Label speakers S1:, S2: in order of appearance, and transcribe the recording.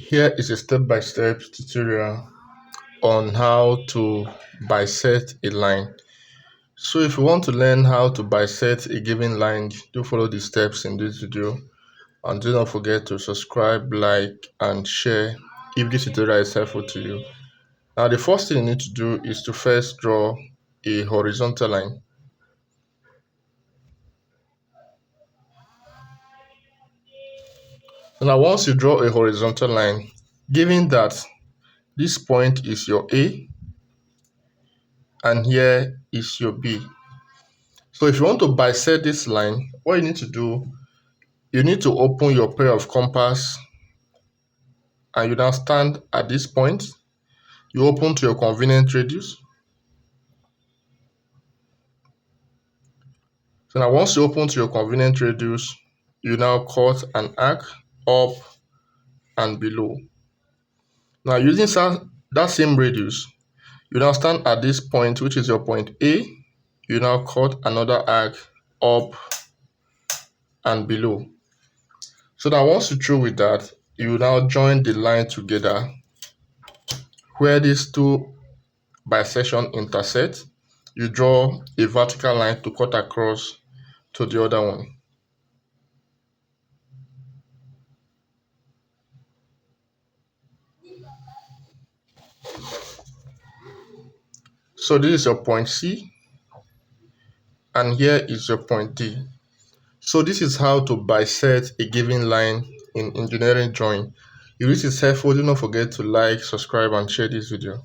S1: Here is a step-by-step tutorial on how to bisect a line. So if you want to learn how to bisect a given line, do follow the steps in this video, and do not forget to subscribe, like, and share if this tutorial is helpful to you. Now the first thing you need to do is to first draw a horizontal line. Now once you draw a horizontal line, given that this point is your A and here is your B. So if you want to bisect this line, what you need to do, you need to open your pair of compass and you now stand at this point. You open to your convenient radius. So now once you open to your convenient radius, you now cut an arc up and below. Now using that same radius, you now stand at this point, which is your point A. You now cut another arc up and below. So now once you're through with that, you now join the line together where these two bisection intersect. You draw a vertical line to cut across to the other one. So this is your point C and here is your point D. So this is how to bisect a given line in engineering drawing. If this is helpful, do not forget to like, subscribe, and share this video.